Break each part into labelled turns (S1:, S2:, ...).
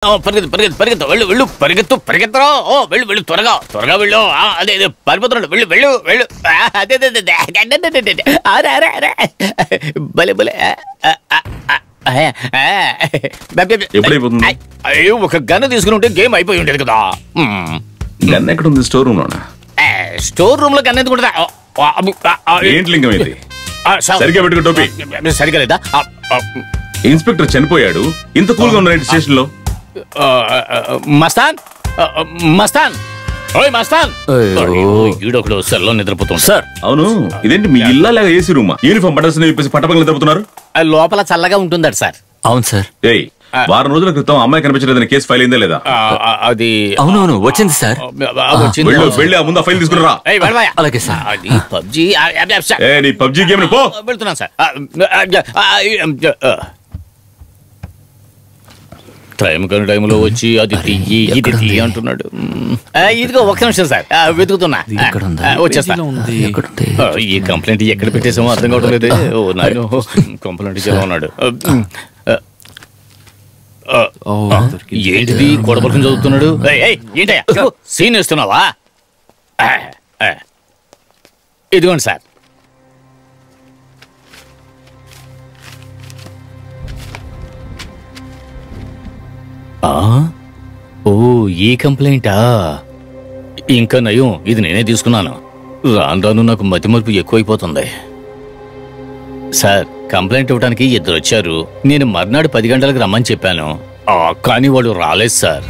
S1: పరిగెత్తు వెళ్ళు పరిగెత్తరా. వెళ్ళు త్వరగా వెళ్ళు. అదే పరిపోతున్నాడు. వెళ్ళు. అదే భలే అయ్యో, ఒక గన్ను తీసుకుని ఉంటే గేమ్ అయిపోయి ఉండేది కదా.
S2: గన్ ఎక్కడ ఉంది? స్టోర్ రూమ్ లోనా?
S1: స్టోర్ రూమ్ లో గన్ను ఎందుకుంటుందా?
S2: సరిగ్గా పెట్టుకో టోపీ.
S1: సరిగా లేదా?
S2: ఇన్స్పెక్టర్ చనిపోయాడు, ఇంత కూల్ గా ఉన్నాడు స్టేషన్ లో.
S1: మస్తాన్ ఈడొకడు సెల్లో నిద్రపోతుంది సార్.
S2: అవును, ఇదేంటి మీ ఇల్లా లేక ఏసీ రూమా? యూనిఫామ్ బటన్స్ చెప్పేసి పట్టపగలు నిద్రపోతున్నారు.
S1: లోపల చల్లగా ఉంటుందట సార్.
S3: అవును సార్.
S2: ఏయ్, వారం రోజుల క్రితం అమ్మాయి కనిపించలేదని కేసు ఫైల్ అయిందా లేదా?
S1: అది
S3: అవునవును వచ్చింది సార్.
S2: వెళ్ళి ఆ ముందు ఫైల్ తీసుకురా.
S3: అలాగే సార్.
S1: అది పబ్జీ.
S2: నీ పబ్జీ గేమ్ పో.
S1: వెళ్తున్నాను సార్. టైంలో వచ్చి అది తీయి ఇది తీయి అంటున్నాడు. ఇదిగో ఒక్క నిమిషం సార్, వెతుకుతున్నా. వచ్చేస్తా. ఈ కంప్లైంట్ ఎక్కడ పెట్టేసామో అర్థం కావడం లేదు. నాయన కంప్లైంట్ ఎలా ఉన్నాడు. ఏంటిది కొడబలకం చదువుతున్నాడు? ఏంటయ్యా సీన్ వేస్తున్నావా? ఇదిగోండి సార్. ఓ, ఈ కంప్లైంటా? ఇంకా నయం, ఇది నేనే తీసుకున్నాను. రాను నాకు మతిమరుపు ఎక్కువైపోతుంది సార్. కంప్లైంట్ ఇవ్వడానికి 2 వచ్చారు. నేను మర్నాడు 10 గంటలకు రమ్మని చెప్పాను, కానీ వాడు రాలేదు సార్.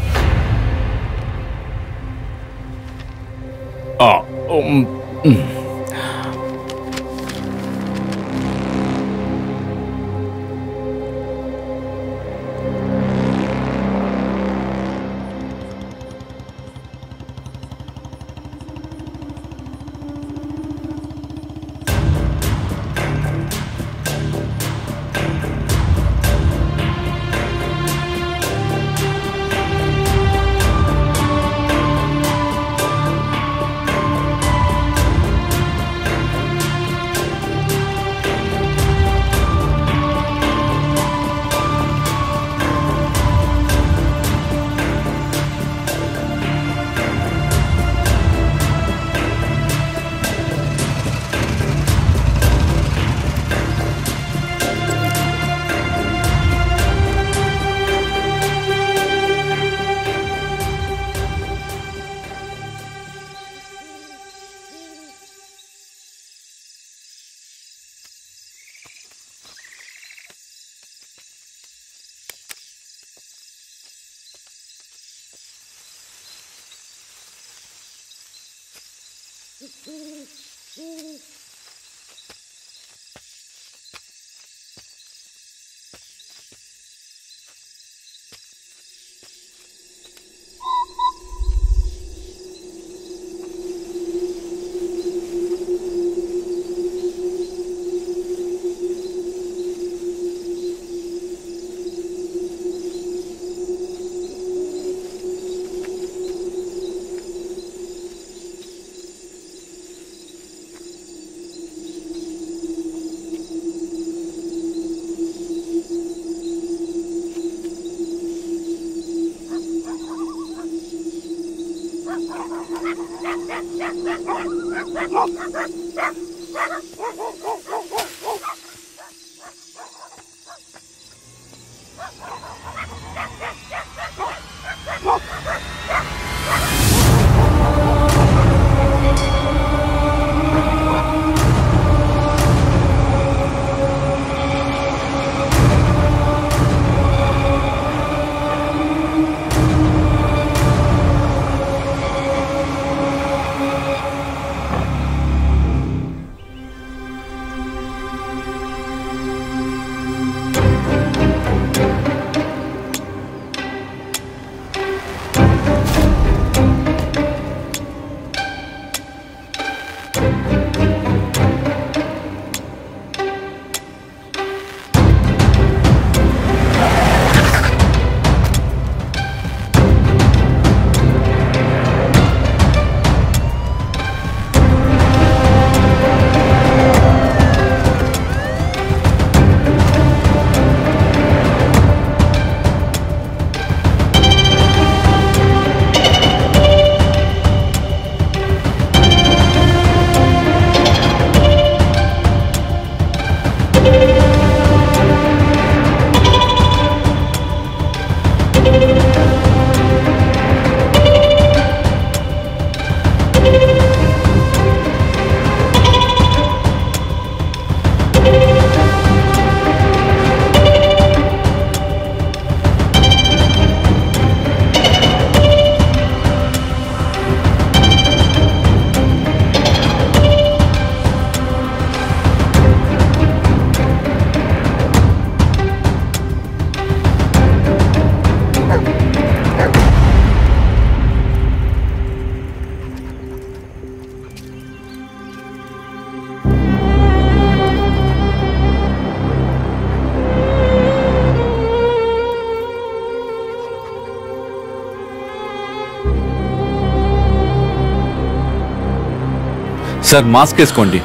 S4: సార్ మాస్క్ వేసుకోండి.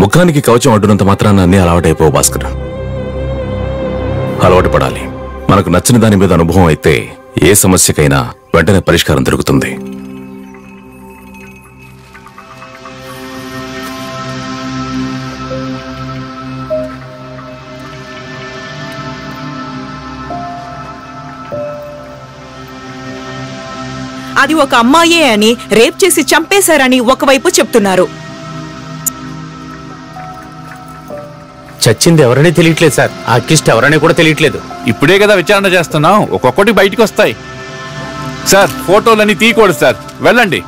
S5: ముఖానికి కవచం అడ్డునంత మాత్రాన అన్ని అలవాటైపోవు భాస్కర్. అలవాటు పడాలి. మనకు నచ్చిన దాని మీద అనుభవం అయితే ఏ సమస్యకైనా వెంటనే పరిష్కారం దొరుకుతుంది.
S6: అది ఒక అమ్మాయే అని రేప్ చేసి చంపేశారని ఒకవైపు చెప్తున్నారు.
S7: చచ్చింది ఎవరనే తెలియట్లేదు సార్. ఆ కిస్ట్ ఎవరనే కూడా తెలియట్లేదు.
S4: ఇప్పుడే కదా విచారణ చేస్తున్నాం, ఒక్కొక్కటి బయటికి వస్తాయి. సార్ ఫోటోలన్నీ తీయకూడదు సార్, వెళ్ళండి.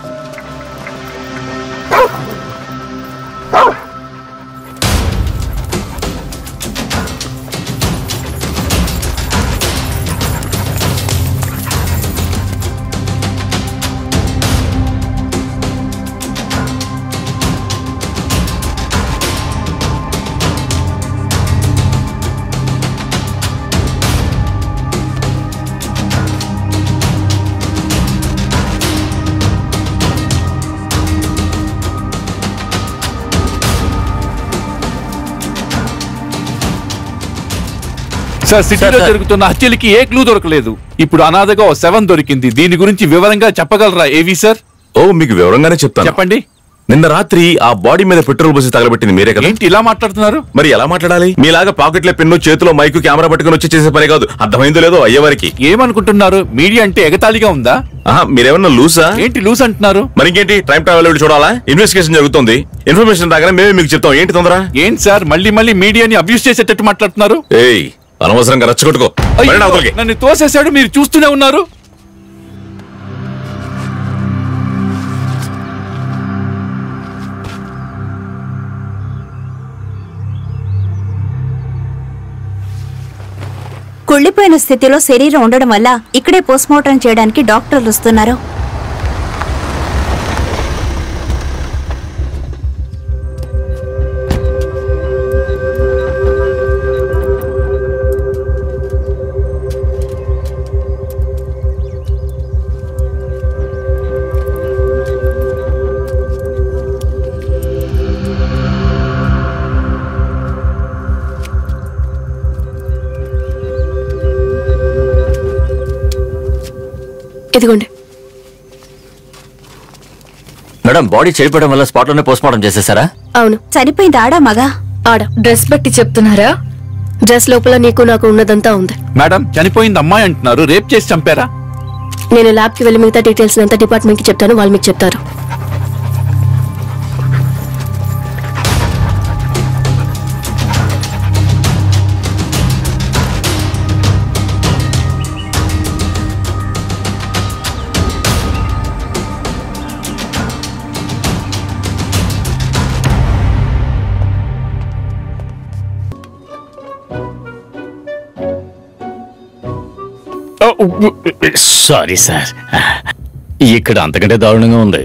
S4: సార్ సిటీలో జరుగుతున్న హత్యలకి ఏ క్లూ దొరకలేదు. ఇప్పుడు అనాథగా ఓ శవం దొరికింది. దీని గురించి వివరంగా చెప్పగలరా ఏవి సార్?
S5: ఓ మీకు వివరంగానే చెప్తాను.
S4: చెప్పండి.
S5: నిన్న రాత్రి ఆ బాడీ మీద పెట్రోల్ పోసి తగలబెట్టింది మీరే కదా?
S4: ఏంటి ఇలా మాట్లాడుతున్నారు?
S5: మరి ఎలా మాట్లాడాలి? మీలాగా పాకెట్లో పెన్ను, చేతిలో మైకు, కెమెరా పట్టుకుని వచ్చి చేసే పని కాదు. అర్థమైందో లేదో అయ్యేవారికి.
S4: ఏమనుకుంటున్నారు? మీడియా అంటే ఎగతాళిగా ఉందా?
S5: మీరేమన్నా లూసా?
S4: ఏంటి లూస్ అంటున్నారు?
S5: మరి ఇంకేంటి, టైం ట్రావెల్ చూడాలా? ఇన్వెస్టిగేషన్ జరుగుతుంది. ఇన్ఫర్మేషన్ రాగానే మేమే మీకు చెప్తాం. ఏంటి తొందర?
S4: ఏంటి సార్ మళ్ళీ మళ్ళీ మీడియాని అబ్యూస్ చేసేటట్టు మాట్లాడుతున్నారు?
S5: ఏయ్, అనవసరంగా రచ్చగొట్టుకో.
S4: నన్ను తోసేశాడు, మీరు చూస్తూనే ఉన్నారు.
S8: కుళ్ళిపోయిన స్థితిలో శరీరం ఉండడం వల్ల ఇక్కడే పోస్ట్మార్టం చేయడానికి డాక్టర్లు వస్తున్నారు.
S9: ఇదిగోండి
S3: మేడం, బాడీ చేయడం వల్ల స్పాట్ లోనే పోస్ట్ మార్టం చేసేసారా?
S9: అవును.
S8: చనిపోయింది ఆడా మగా?
S9: ఆడ. డ్రెస్ బట్టి చెప్తున్నారా? డ్రెస్ లోపల నీకు నాకు ఉన్నదంతా ఉంది.
S4: మేడం, చనిపోయింది అమ్మాయి అంటున్నారు, రేప్ చేసి చంపారా?
S9: నేను ల్యాబ్ కి వెళ్ళి మిగతా డీటెయిల్స్ అంతా డిపార్ట్మెంట్ కి చెప్తాను, వాళ్ళు మీకు చెప్తారు.
S1: సారీ సార్, ఇక్కడ అంతకంటే దారుణంగా ఉంది.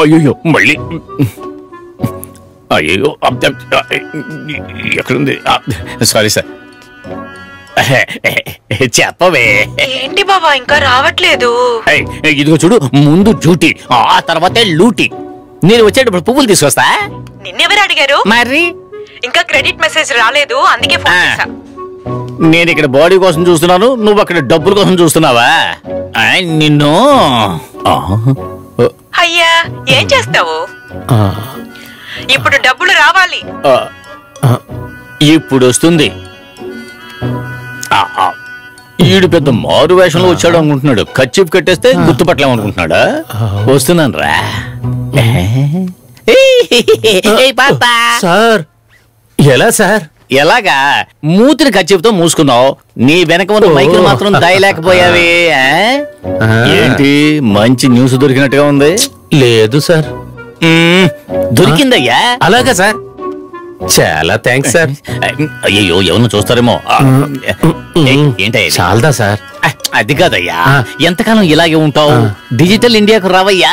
S1: అయ్యో మళ్ళీ అయ్యో ఎక్కడుంది? Sorry sir. చెప్పవే.
S6: ఏంటి బాబా ఇంకా రావట్లేదు?
S1: ఇదిగో చూడు, ముందు డ్యూటీ, ఆ తర్వాతే లూటీ. నేను వచ్చేటప్పుడు పువ్వులు తీసుకొస్తా.
S6: నిన్నెవరు అడిగారు?
S1: మరి
S6: ఇంకా క్రెడిట్ మెసేజ్ రాలేదు, అందుకే ఫోన్ చేశా.
S1: నేను ఇక్కడ బాడీ కోసం చూస్తున్నాను, నువ్వు అక్కడ డబ్బుల కోసం చూస్తున్నావా? నిన్ను
S6: అయ్యా ఏం చేస్తావు? ఇప్పుడు డబ్బులు రావాలి.
S1: ఇప్పుడు వస్తుంది. ఈడు పెద్ద మారు వేషంలో వచ్చాడు అనుకుంటున్నాడు. కచ్చిప్ కట్టేస్తే గుర్తుపట్టలేమనుకుంటున్నాడా? వస్తున్నాను రా.
S7: సార్ ఎలా సార్?
S1: ఎలాగా? మూతిని కచ్చిప్తో మూసుకున్నావు, నీ వెనక ఉన్న మైకులు మాత్రం దాయలేకపోయావి. ఏంటి మంచి న్యూస్ దొరికినట్టుగా ఉంది?
S7: లేదు సార్.
S1: దొరికిందయ్యా.
S7: అలాగా సార్, చాలా థ్యాంక్స్ సార్.
S1: అయ్యో ఎవరిని చూస్తారేమో. ఏంటయ్యా?
S7: చాలదా సార్?
S1: అది కాదయ్యా, ఎంతకాలం ఇలాగే ఉంటావు? డిజిటల్ ఇండియాకు రావయ్యా.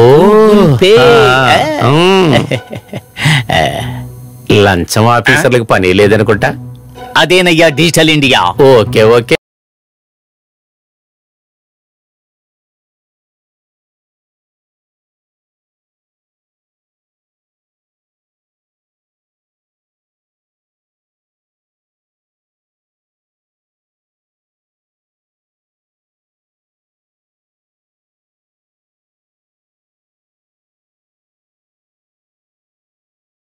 S7: ఓ లంచం ఆఫీసర్లకు పని లేదనుకుంటా.
S1: అదేనయ్యా డిజిటల్ ఇండియా.
S7: Okay okay.